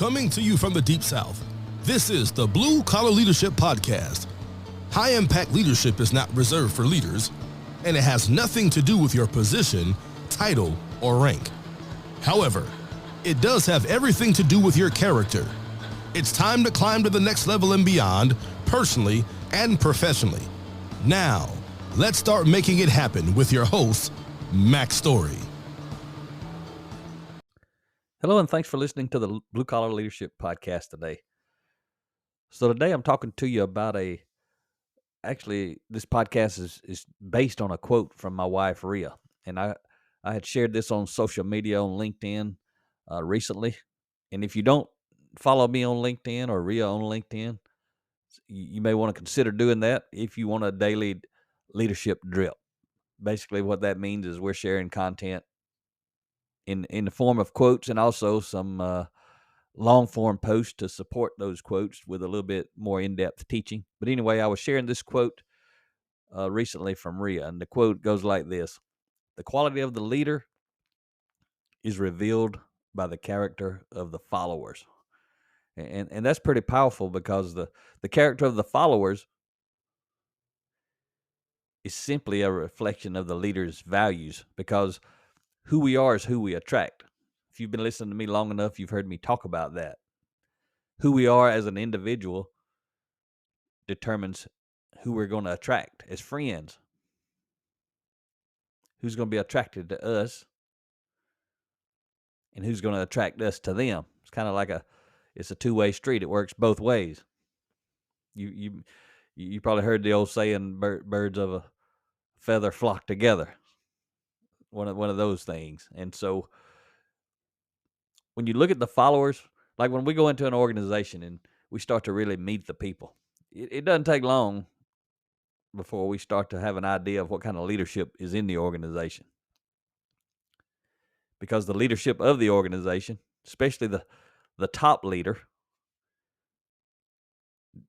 Coming to you from the Deep South, this is the Blue Collar Leadership Podcast. High impact leadership is not reserved for leaders, and it has nothing to do with your position, title, or rank. However, it does have everything to do with your character. It's time to climb to the next level and beyond, personally and professionally. Now, let's start making it happen with your host, Mac Story. Hello, and thanks for listening to the Blue Collar Leadership Podcast today. So today I'm talking to you about this podcast is based on a quote from my wife, Rhea. And I had shared this on social media on LinkedIn recently. And if you don't follow me on LinkedIn or Rhea on LinkedIn, you may want to consider doing that if you want a daily leadership drip. Basically, what that means is we're sharing content in the form of quotes and also some long form posts to support those quotes with a little bit more in-depth teaching. But anyway, I was sharing this quote recently from Rhea, and the quote goes like this: "The quality of the leader is revealed by the character of the followers." And that's pretty powerful, because the character of the followers is simply a reflection of the leader's values, because who we are is who we attract. If you've been listening to me long enough, you've heard me talk about that. Who we are as an individual determines who we're going to attract as friends. Who's going to be attracted to us, and who's going to attract us to them. It's kind of like it's a two-way street. It works both ways. You probably heard the old saying, birds of a feather flock together. One of those things. And so when you look at the followers, like when we go into an organization and we start to really meet the people, it doesn't take long before we start to have an idea of what kind of leadership is in the organization. Because the leadership of the organization, especially the top leader,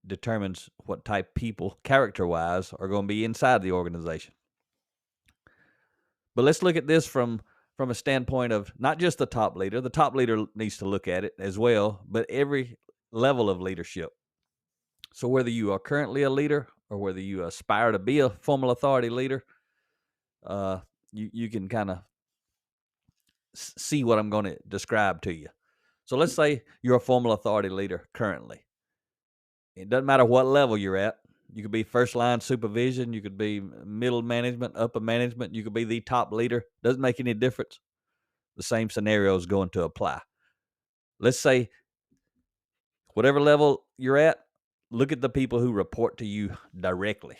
determines what type people, character-wise, are going to be inside the organization. But let's look at this from a standpoint of not just the top leader. The top leader needs to look at it as well, but every level of leadership. So whether you are currently a leader or whether you aspire to be a formal authority leader, you can kind of see what I'm going to describe to you. So let's say you're a formal authority leader currently. It doesn't matter what level you're at. You could be first line supervision. You could be middle management, upper management. You could be the top leader. Doesn't make any difference. The same scenario is going to apply. Let's say whatever level you're at, look at the people who report to you directly.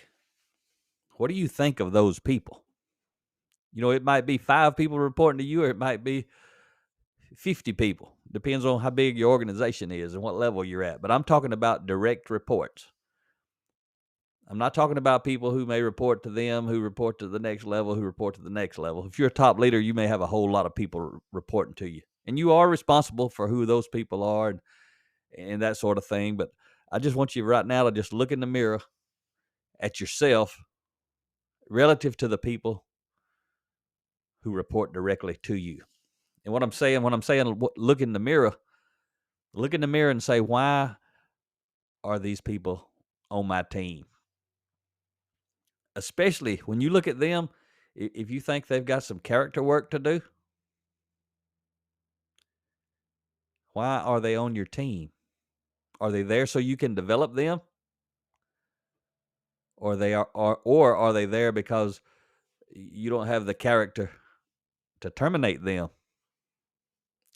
What do you think of those people? You know, it might be 5 people reporting to you, or it might be 50 people. Depends on how big your organization is and what level you're at. But I'm talking about direct reports. I'm not talking about people who may report to them, who report to the next level, who report to the next level. If you're a top leader, you may have a whole lot of people reporting to you. And you are responsible for who those people are and that sort of thing. But I just want you right now to just look in the mirror at yourself relative to the people who report directly to you. And when I'm saying look in the mirror and say, why are these people on my team? Especially when you look at them, if you think they've got some character work to do, why are they on your team? Are they there so you can develop them? Or are they there because you don't have the character to terminate them?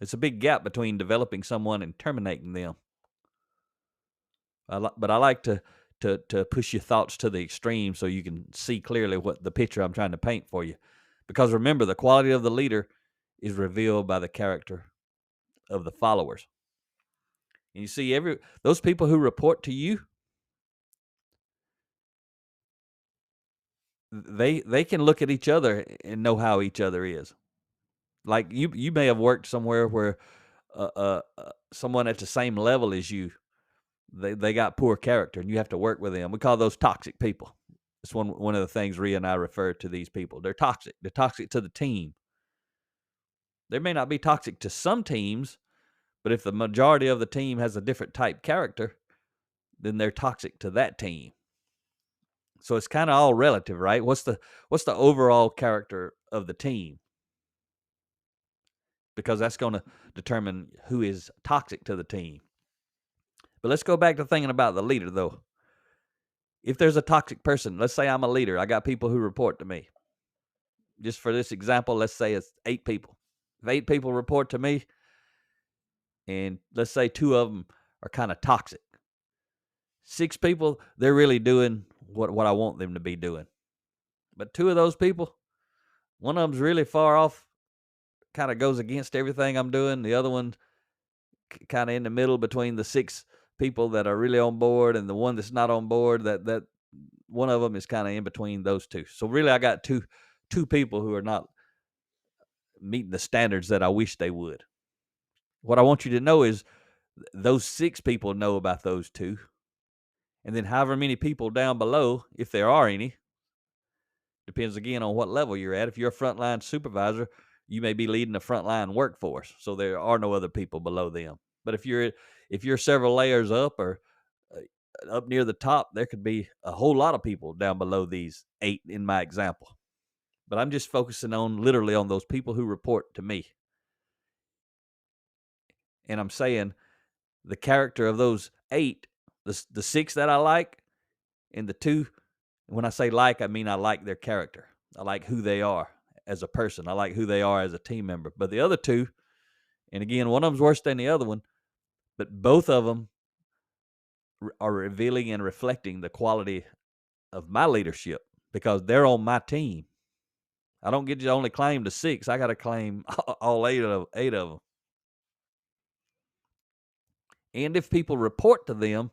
It's a big gap between developing someone and terminating them. But I like to push your thoughts to the extreme so you can see clearly what the picture I'm trying to paint for you. Because remember, the quality of the leader is revealed by the character of the followers. And you see, those people who report to you, they can look at each other and know how each other is. Like you may have worked somewhere where someone at the same level as you, they got poor character, and you have to work with them. We call those toxic people. It's one of the things Rhea and I refer to these people. They're toxic. They're toxic to the team. They may not be toxic to some teams, But if the majority of the team has a different type character, then they're toxic to that team. So it's kind of all relative, right? What's the overall character of the team? Because that's going to determine who is toxic to the team. But let's go back to thinking about the leader, though. If there's a toxic person, let's say I'm a leader, I got people who report to me. Just for this example, let's say it's 8 people. If 8 people report to me, and let's say 2 of them are kind of toxic. 6 people, they're really doing what I want them to be doing. But 2 of those people, one of them's really far off, kind of goes against everything I'm doing. The other one kind of in the middle between the 6 people that are really on board and the one that's not on board. That one of them is kind of in between those 2. So really, I got two people who are not meeting the standards that I wish they would. What I want you to know is those 6 people know about those 2. And then however many people down below, if there are any, depends again on what level you're at. If you're a frontline supervisor, you may be leading a frontline workforce, so there are no other people below them. But if you're several layers up or up near the top, there could be a whole lot of people down below these 8 in my example. But I'm just focusing on literally on those people who report to me. And I'm saying the character of those 8, the 6 that I like, and the 2, when I say like, I mean I like their character. I like who they are as a person. I like who they are as a team member. But the other 2, and again, one of them's worse than the other one, but both of them are revealing and reflecting the quality of my leadership because they're on my team. I don't get to only claim the 6. I got to claim all 8 of them. And if people report to them,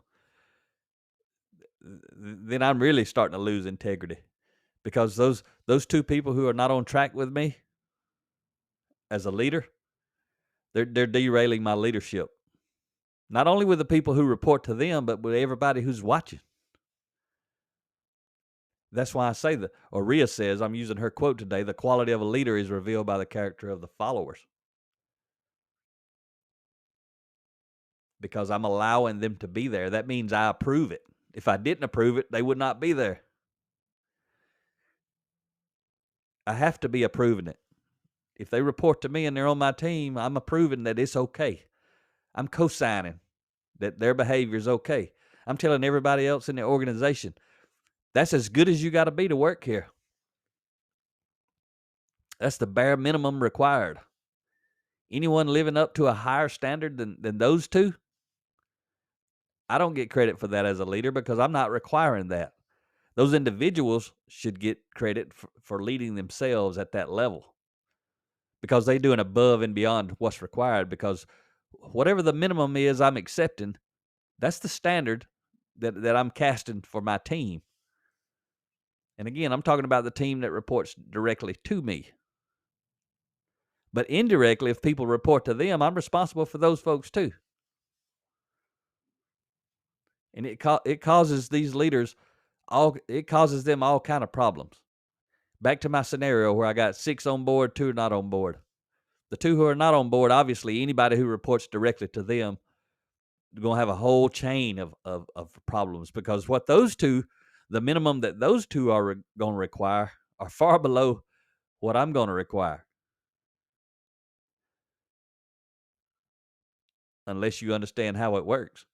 then I'm really starting to lose integrity because those 2 people who are not on track with me as a leader, they're derailing my leadership. Not only with the people who report to them, but with everybody who's watching. That's why I say that, or Rhea says, I'm using her quote today, the quality of a leader is revealed by the character of the followers. Because I'm allowing them to be there. That means I approve it. If I didn't approve it, they would not be there. I have to be approving it. If they report to me and they're on my team, I'm approving that it's okay. I'm co-signing that their behavior is okay. I'm telling everybody else in the organization, that's as good as you got to be to work here. That's the bare minimum required. Anyone living up to a higher standard than those 2, I don't get credit for that as a leader because I'm not requiring that. Those individuals should get credit for leading themselves at that level because they're doing above and beyond what's required, because whatever the minimum is I'm accepting, that's the standard that I'm casting for my team. And again, I'm talking about the team that reports directly to me. But indirectly, if people report to them, I'm responsible for those folks too. And it causes these leaders it causes them all kind of problems. Back to my scenario where I got 6 on board, 2 not on board. The 2 who are not on board, obviously anybody who reports directly to them, they're going to have a whole chain of problems, because what those 2, the minimum that those 2 are going to require are far below what I'm going to require. Unless you understand how it works.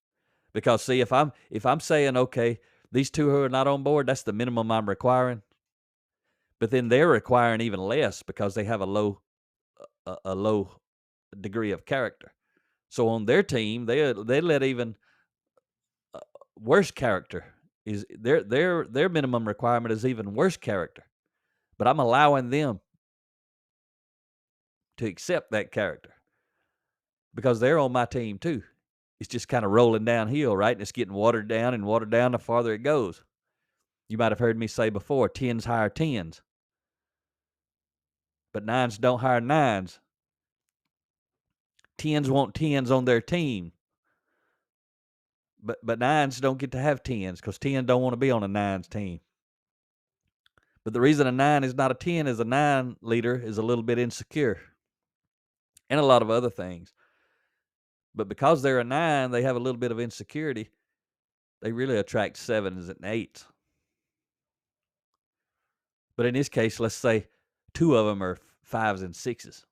Because see, if I'm saying, okay, these 2 who are not on board, that's the minimum I'm requiring. But then they're requiring even less because they have a low degree of character. So on their team, they let even worse character is their minimum requirement is even worse character. But I'm allowing them to accept that character because they're on my team too. It's just kind of rolling downhill, right? And it's getting watered down the farther it goes. You might have heard me say before, 10s hire 10s. But 9s don't hire 9s. 10s want 10s on their team. But 9s don't get to have 10s because 10 don't want to be on a 9's team. But the reason a 9 is not a 10 is a 9 leader is a little bit insecure. And a lot of other things. But because they're a 9, they have a little bit of insecurity. They really attract 7s and 8s. But in this case, let's say 2 of them are 5s and 6s.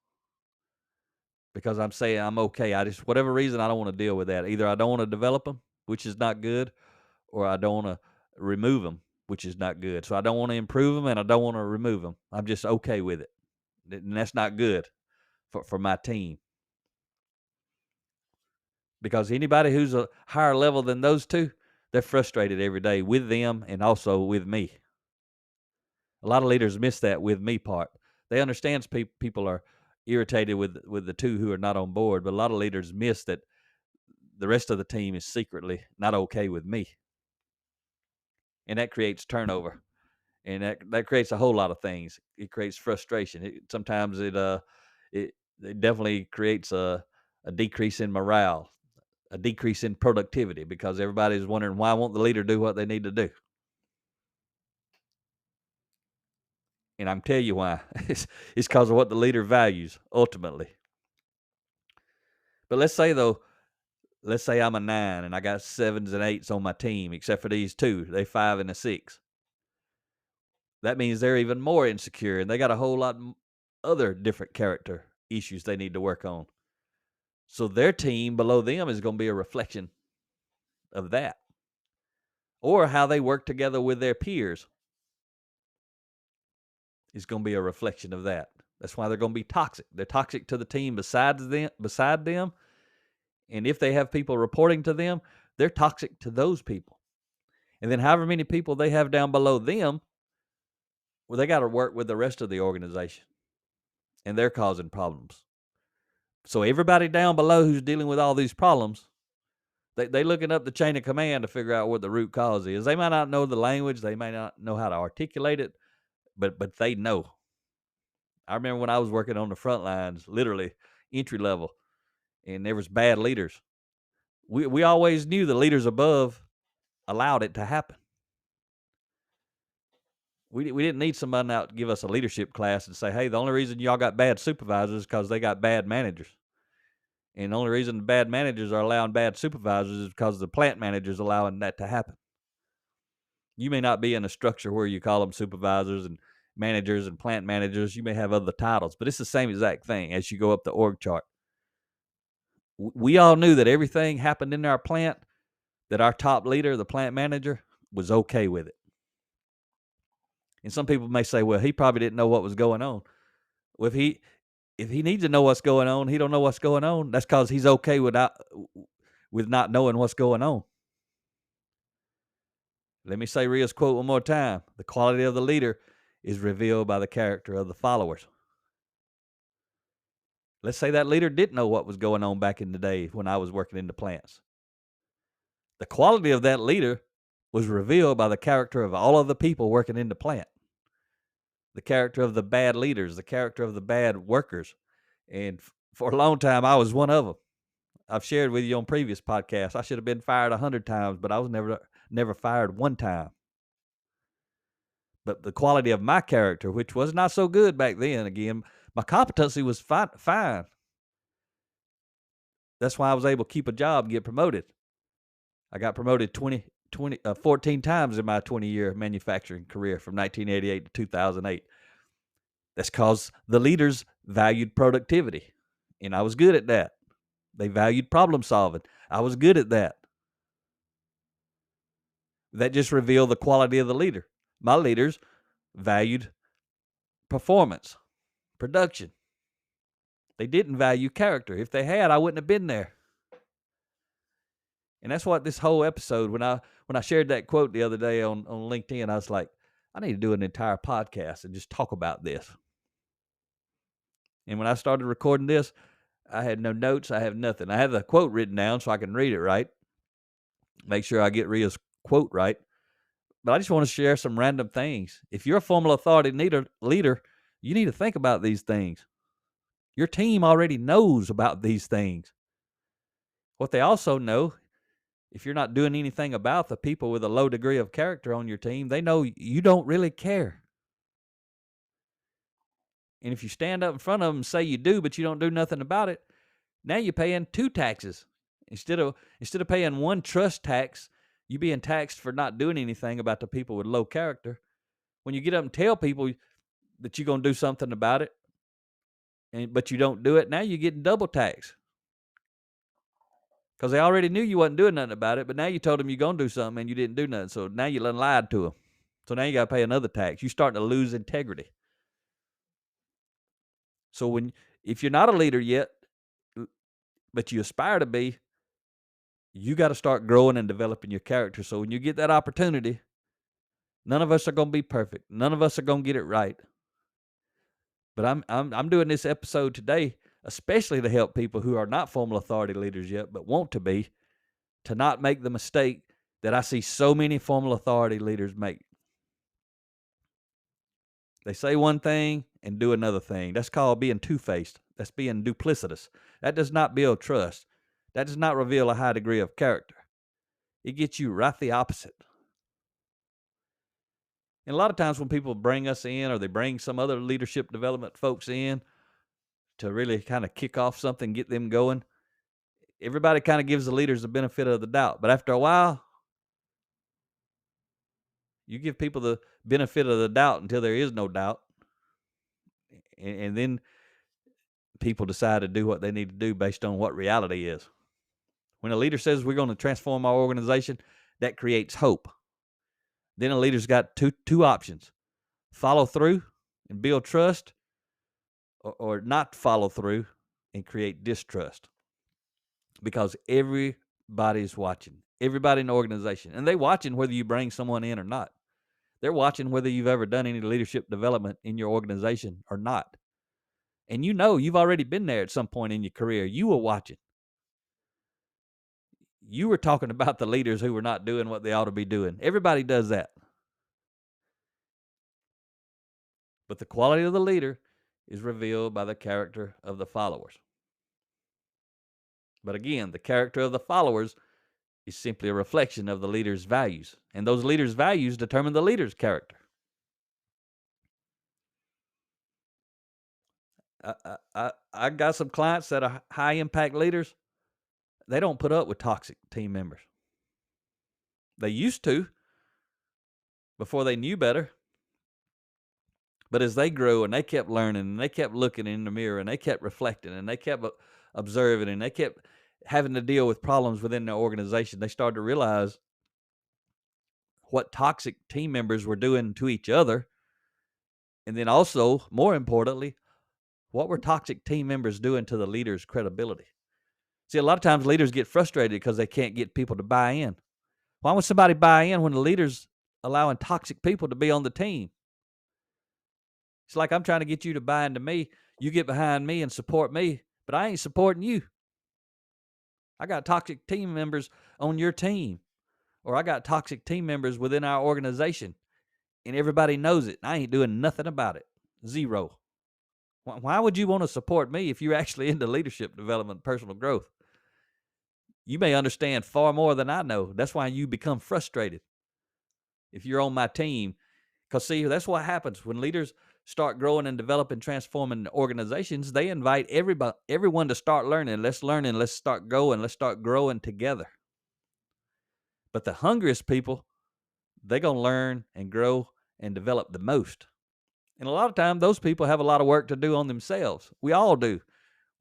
Because I'm saying I'm okay. Whatever reason, I don't want to deal with that. Either I don't want to develop them, which is not good, or I don't want to remove them, which is not good. So I don't want to improve them and I don't want to remove them. I'm just okay with it. And that's not good for my team. Because anybody who's a higher level than those two, they're frustrated every day with them and also with me. A lot of leaders miss that with me part. They understand people are irritated with the two who are not on board, but a lot of leaders miss that the rest of the team is secretly not okay with me. And that creates turnover. And that creates a whole lot of things. It creates frustration. Sometimes it definitely creates a decrease in morale, a decrease in productivity, because everybody's wondering, why won't the leader do what they need to do? And I'm telling you why. It's because of what the leader values ultimately. But let's say I'm a 9 and I got 7s and 8s on my team, except for these two. They 5 and a 6. That means they're even more insecure, and they got a whole lot other different character issues they need to work on. So their team below them is going to be a reflection of that, or how they work together with their peers is going to be a reflection of that. That's why they're going to be toxic. They're toxic to the team beside them, and if they have people reporting to them, they're toxic to those people. And then however many people they have down below them, well, they got to work with the rest of the organization, and they're causing problems. So everybody down below who's dealing with all these problems, they looking up the chain of command to figure out what the root cause is. They might not know the language, they may not know how to articulate it, but they know. I remember when I was working on the front lines, literally entry level, and there was bad leaders. We always knew the leaders above allowed it to happen. We didn't need somebody out to give us a leadership class and say, hey, the only reason y'all got bad supervisors is because they got bad managers. And the only reason the bad managers are allowing bad supervisors is because the plant managers allowing that to happen. You may not be in a structure where you call them supervisors and managers and plant managers. You may have other titles, but it's the same exact thing as you go up the org chart. We all knew that everything happened in our plant, that our top leader, the plant manager, was okay with it. And some people may say, well, he probably didn't know what was going on. Well, if he needs to know what's going on, he don't know what's going on. That's because he's okay with not knowing what's going on. Let me say Rhea's quote one more time. The quality of the leader is revealed by the character of the followers. Let's say that leader didn't know what was going on back in the day when I was working in the plants. The quality of that leader was revealed by the character of all of the people working in the plant. The character of the bad leaders, the character of the bad workers. And for a long time, I was one of them. I've shared with you on previous podcasts. I should have been fired 100 times, but I was never fired one time. But the quality of my character, which was not so good back then, again, my competency was fine. That's why I was able to keep a job and get promoted. I got promoted 14 times in my 20-year manufacturing career from 1988 to 2008. That's because the leaders valued productivity, and I was good at that. They valued problem solving. I was good at that. That just revealed the quality of the leader. My leaders valued performance, production. They didn't value character. If they had, I wouldn't have been there. And that's what this whole episode, when I shared that quote the other day on LinkedIn, I was like, I need to do an entire podcast and just talk about this. And when I started recording this, I had no notes. I have nothing. I have the quote written down so I can read it right. Make sure I get Rhea's quote right. But I just want to share some random things. If you're a formal authority leader, you need to think about these things. Your team already knows about these things. What they also know, if you're not doing anything about the people with a low degree of character on your team, they know you don't really care. And if you stand up in front of them and say you do, but you don't do nothing about it, Now you're paying 2 taxes. Instead of paying 1 trust tax, you being taxed for not doing anything about the people with low character. When you get up and tell people that you're going to do something about it, but you don't do it, now you're getting double tax. Because they already knew you wasn't doing nothing about it, but now you told them you're going to do something and you didn't do nothing. So now you lied to them. So now you got to pay another tax. You're starting to lose integrity. So if you're not a leader yet, but you aspire to be, you got to start growing and developing your character. So when you get that opportunity, none of us are going to be perfect. None of us are going to get it right. But I'm doing this episode today, especially to help people who are not formal authority leaders yet, but want to be, to not make the mistake that I see so many formal authority leaders make. They say one thing and do another thing. That's called being two-faced. That's being duplicitous. That does not build trust. That does not reveal a high degree of character. It gets you right the opposite. And a lot of times when people bring us in, or they bring some other leadership development folks in to really kind of kick off something, get them going, everybody kind of gives the leaders the benefit of the doubt. But after a while, you give people the benefit of the doubt until there is no doubt. And then people decide to do what they need to do based on what reality is. When a leader says we're going to transform our organization, that creates hope. Then a leader's got two options: follow through and build trust, or not follow through and create distrust. Because everybody's watching. Everybody in the organization. And they're watching whether you bring someone in or not. They're watching whether you've ever done any leadership development in your organization or not. And you know you've already been there at some point in your career. You were watching. You were talking about the leaders who were not doing what they ought to be doing. Everybody does that. But the quality of the leader is revealed by the character of the followers. But again, the character of the followers is simply a reflection of the leader's values. And those leaders' values determine the leader's character. I got some clients that are high impact leaders. They don't put up with toxic team members. They used to before they knew better. But as they grew and they kept learning and they kept looking in the mirror and they kept reflecting and they kept observing and they kept having to deal with problems within their organization, they started to realize what toxic team members were doing to each other. And then also, more importantly, what were toxic team members doing to the leader's credibility? See, a lot of times leaders get frustrated because they can't get people to buy in. Why would somebody buy in when the leader's allowing toxic people to be on the team? It's like I'm trying to get you to buy into me. You get behind me and support me, but I ain't supporting you. I got toxic team members on your team, or I got toxic team members within our organization, and everybody knows it. I ain't doing nothing about it. Zero. Why would you want to support me if you're actually into leadership development, personal growth? You may understand far more than I know. That's why you become frustrated if you're on my team. Because, see, that's what happens when leaders start growing and developing, transforming organizations. They invite everyone to start learning. Let's learn and let's start going. Let's start growing together. But the hungriest people, they're going to learn and grow and develop the most. And a lot of times, those people have a lot of work to do on themselves. We all do.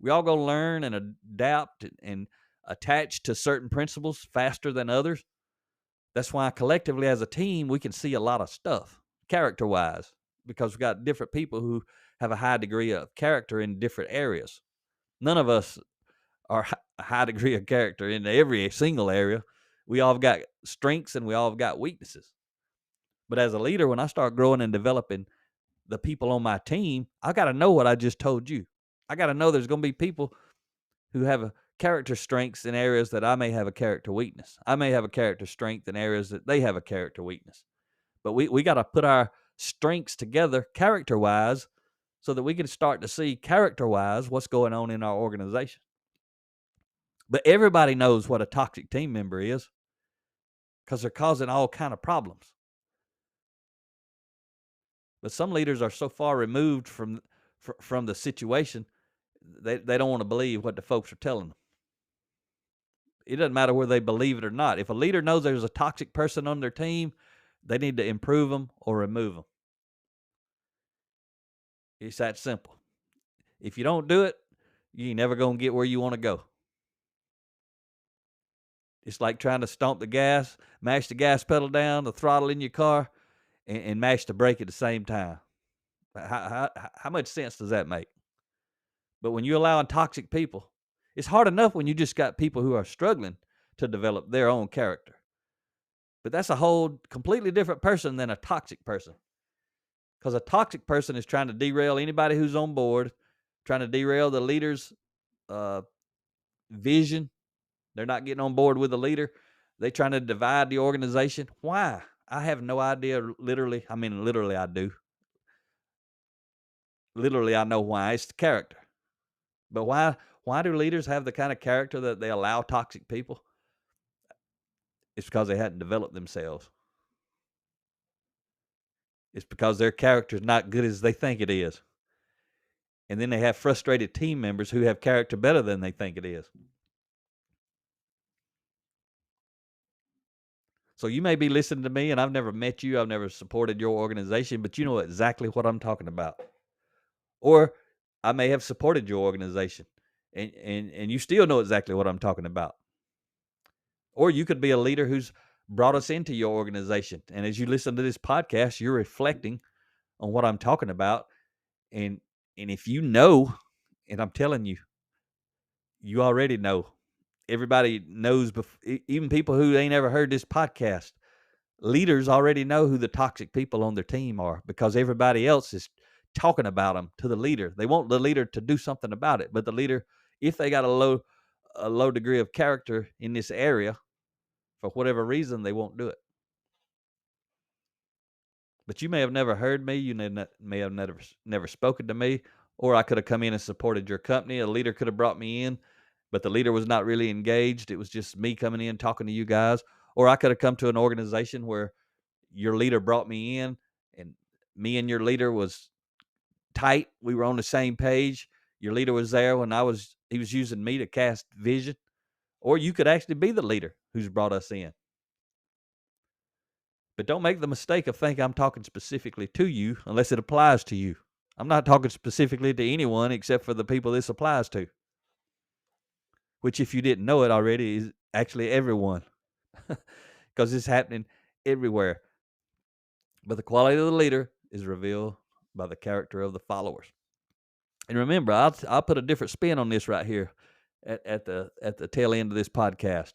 We all going to learn and adapt and attach to certain principles faster than others. That's why collectively as a team, we can see a lot of stuff, character-wise, because we've got different people who have a high degree of character in different areas. None of us are a high degree of character in every single area. We all have got strengths and we all have got weaknesses. But as a leader, when I start growing and developing the people on my team, I got to know what I just told you. I got to know there's going to be people who have a character strengths in areas that I may have a character weakness. I may have a character strength in areas that they have a character weakness. But we got to put our strengths together character-wise so that we can start to see character-wise what's going on in our organization. But everybody knows what a toxic team member is because they're causing all kind of problems. But some leaders are so far removed from the situation, they don't want to believe what the folks are telling them. It doesn't matter whether they believe it or not. If a leader knows there's a toxic person on their team, they need to improve them or remove them. It's that simple. If you don't do it, you ain't never going to get where you want to go. It's like trying to stomp the gas, mash the gas pedal down, the throttle in your car, and mash the brake at the same time. How much sense does that make? But when you're allowing toxic people, it's hard enough when you just got people who are struggling to develop their own character. But that's a whole completely different person than a toxic person. Because a toxic person is trying to derail anybody who's on board, trying to derail the leader's vision. They're not getting on board with the leader. They're trying to divide the organization. Why? I have no idea. Literally, I do. Literally, I know why. It's the character. But why do leaders have the kind of character that they allow toxic people? It's because they hadn't developed themselves. It's because their character is not good as they think it is. And then they have frustrated team members who have character better than they think it is. So you may be listening to me, and I've never met you. I've never supported your organization, but you know exactly what I'm talking about. Or I may have supported your organization, and you still know exactly what I'm talking about. Or you could be a leader who's brought us into your organization. And as you listen to this podcast, you're reflecting on what I'm talking about. And if you know, and I'm telling you, you already know. Everybody knows, even people who ain't ever heard this podcast, leaders already know who the toxic people on their team are because everybody else is talking about them to the leader. They want the leader to do something about it. But the leader, if they got a low degree of character in this area, for whatever reason, they won't do it. But you may have never heard me. You may have never spoken to me. Or I could have come in and supported your company. A leader could have brought me in, but the leader was not really engaged. It was just me coming in, talking to you guys. Or I could have come to an organization where your leader brought me in, and me and your leader was tight. We were on the same page. Your leader was there when he was using me to cast vision. Or you could actually be the leader who's brought us in. But don't make the mistake of thinking I'm talking specifically to you unless it applies to you. I'm not talking specifically to anyone except for the people this applies to. Which, if you didn't know it already, is actually everyone. Because it's happening everywhere. But the quality of the leader is revealed by the character of the followers. And remember, I'll put a different spin on this right here at the tail end of this podcast.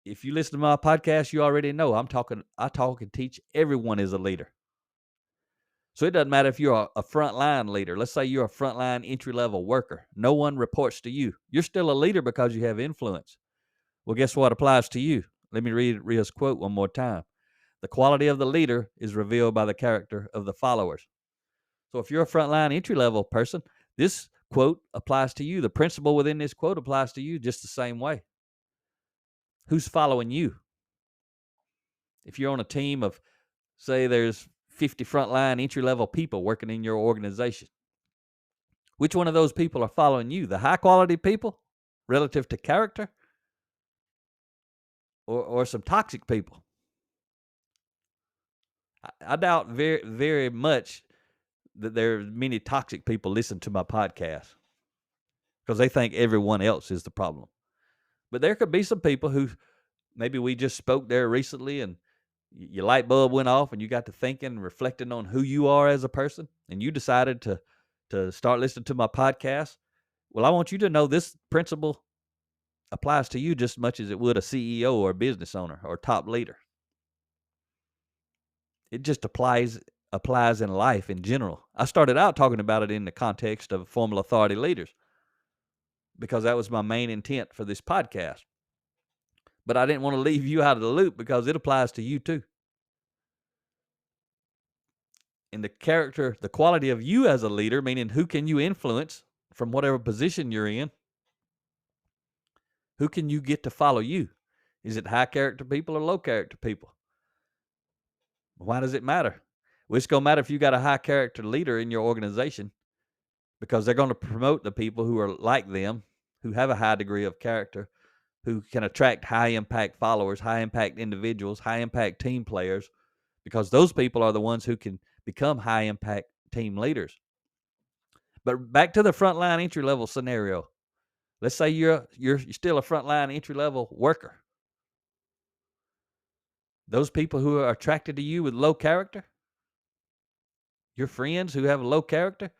If you listen to my podcast, you already know I talk and teach everyone is a leader. So it doesn't matter if you're a frontline leader. Let's say you're a frontline entry-level worker. No one reports to you. You're still a leader because you have influence. Well, guess what applies to you? Let me read Ria's quote one more time. The quality of the leader is revealed by the character of the followers. So if you're a frontline entry-level person, this quote applies to you. The principle within this quote applies to you just the same way. Who's following you? If you're on a team of, say, there's 50 frontline entry-level people working in your organization, which one of those people are following you? The high-quality people relative to character, or some toxic people? I doubt very, very much that there are many toxic people listen to my podcast because they think everyone else is the problem. But there could be some people who maybe we just spoke there recently and your light bulb went off and you got to thinking and reflecting on who you are as a person, and you decided to start listening to my podcast. Well, I want you to know this principle applies to you just as much as it would a CEO or a business owner or top leader. It just applies in life in general. I started out talking about it in the context of formal authority leaders because that was my main intent for this podcast. But I didn't want to leave you out of the loop because it applies to you too. And the quality of you as a leader, meaning who can you influence from whatever position you're in? Who can you get to follow you? Is it high character people or low character people? Why does it matter? Well, it's going to matter if you got a high character leader in your organization because they're going to promote the people who are like them, who have a high degree of character, who can attract high impact followers, high impact individuals, high impact team players, because those people are the ones who can become high impact team leaders. But back to the frontline entry level scenario. Let's say you're still a frontline entry level worker. Those people who are attracted to you with low character, your friends who have a low character,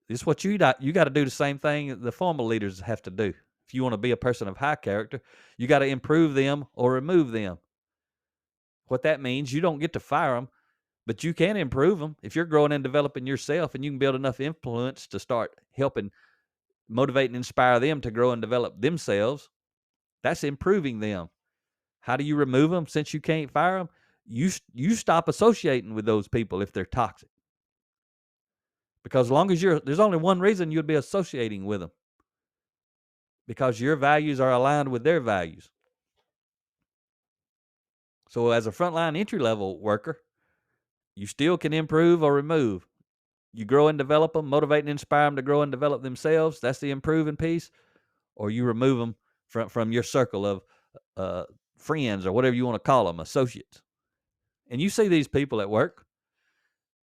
this is what you got to do the same thing the formal leaders have to do. If you want to be a person of high character, you got to improve them or remove them. What that means, you don't get to fire them, but you can improve them. If you're growing and developing yourself and you can build enough influence to start helping motivate and inspire them to grow and develop themselves, that's improving them. How do you remove them since you can't fire them? You stop associating with those people if they're toxic. Because as long as there's only one reason you'd be associating with them. Because your values are aligned with their values. So as a frontline entry-level worker, you still can improve or remove. You grow and develop them, motivate and inspire them to grow and develop themselves. That's the improving piece. Or you remove them from your circle of friends or whatever you want to call them, associates. And you see these people at work.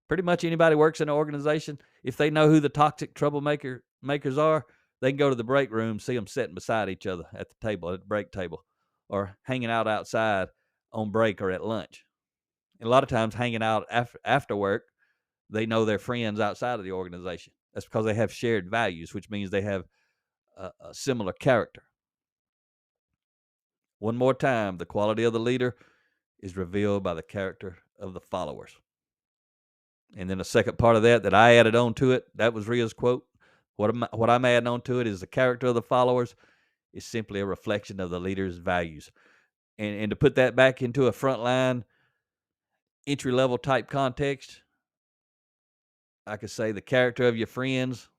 Pretty much anybody works in an organization, if they know who the toxic troublemakers are, they can go to the break room, see them sitting beside each other at the table, at the break table, or hanging out outside on break or at lunch. And a lot of times hanging out after work, they know their friends outside of the organization. That's because they have shared values, which means they have a similar character. One more time, the quality of the leader is revealed by the character of the followers. And then the second part of that I added on to it, that was Ria's quote. What I'm adding on to it is the character of the followers is simply a reflection of the leader's values. And to put that back into a frontline, entry-level type context, I could say the character of your friends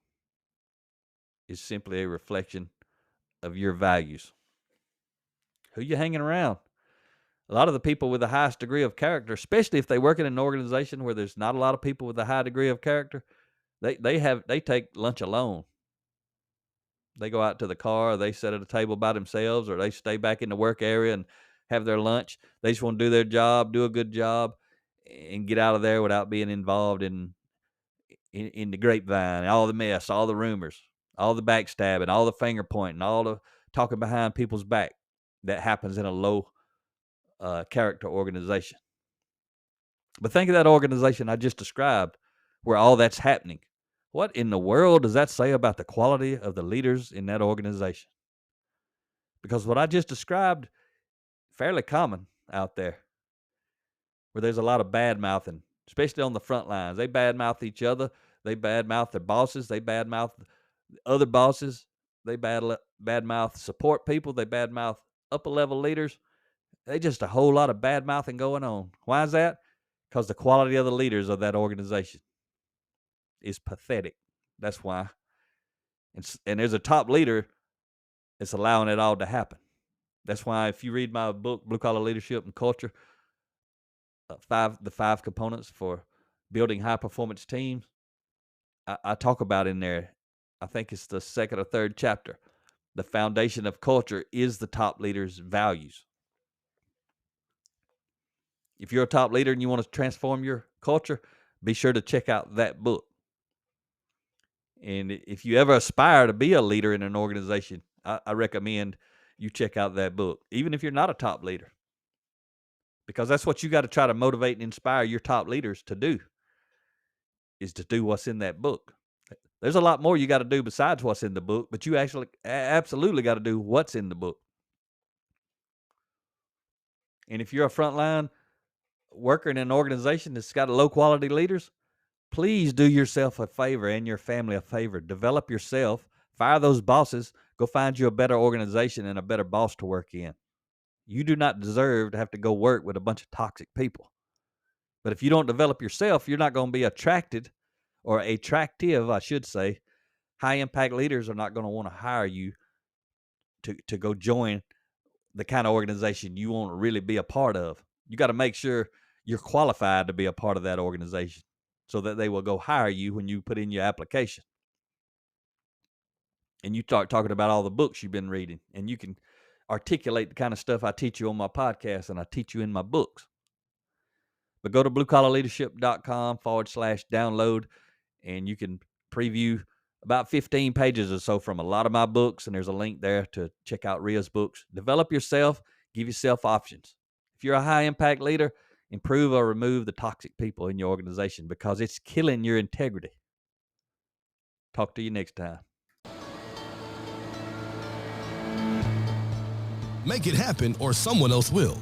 is simply a reflection of your values. Who you hanging around? A lot of the people with the highest degree of character, especially if they work in an organization where there's not a lot of people with a high degree of character, they take lunch alone. They go out to the car, they sit at a table by themselves, or they stay back in the work area and have their lunch. They just want to do their job, do a good job, and get out of there without being involved in the grapevine, all the mess, all the rumors, all the backstabbing, all the finger pointing, all the talking behind people's back that happens in a low character organization. But think of that organization I just described where all that's happening. What in the world does that say about the quality of the leaders in that organization? Because what I just described, fairly common out there, where there's a lot of bad mouthing, especially on the front lines. They bad mouth each other. They bad mouth their bosses. They bad mouth other bosses. They bad mouth support people. They bad mouth upper level leaders. They just a whole lot of bad mouthing going on. Why is that? Because the quality of the leaders of that organization is pathetic. That's why. And there's a top leader that's allowing it all to happen. That's why if you read my book, Blue Collar Leadership and Culture, the five components for building high performance teams, I talk about in there, I think it's the second or third chapter. The foundation of culture is the top leader's values. If you're a top leader and you want to transform your culture, be sure to check out that book. And if you ever aspire to be a leader in an organization, I recommend you check out that book, even if you're not a top leader. Because that's what you got to try to motivate and inspire your top leaders to do, is to do what's in that book. There's a lot more you got to do besides what's in the book, but you actually absolutely got to do what's in the book. And if you're a frontline worker in an organization that's got low quality leaders, please do yourself a favor and your family a favor. Develop yourself, fire those bosses, go find you a better organization and a better boss to work in. You do not deserve to have to go work with a bunch of toxic people. But if you don't develop yourself, you're not going to be attractive, I should say. High impact leaders are not going to want to hire you to go join the kind of organization you want to really be a part of. You got to make sure you're qualified to be a part of that organization so that they will go hire you when you put in your application. and you start talking about all the books you've been reading, and you can articulate the kind of stuff I teach you on my podcast and I teach you in my books. But go to bluecollarleadership.com/download, and you can preview about 15 pages or so from a lot of my books, and there's a link there to check out Ria's books. Develop yourself, give yourself options. If you're a high-impact leader, improve or remove the toxic people in your organization because it's killing your integrity. Talk to you next time. Make it happen or someone else will.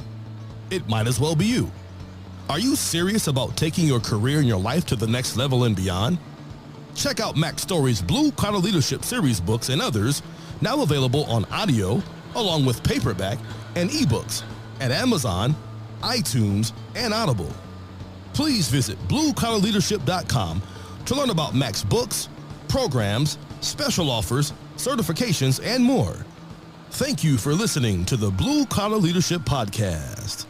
It might as well be you. Are you serious about taking your career and your life to the next level and beyond? Check out Mac Story's Blue Collar Leadership series books and others, now available on audio, along with paperback and ebooks at Amazon, iTunes, and Audible. Please visit bluecollarleadership.com to learn about Mac's books, programs, special offers, certifications, and more. Thank you for listening to the Blue Collar Leadership Podcast.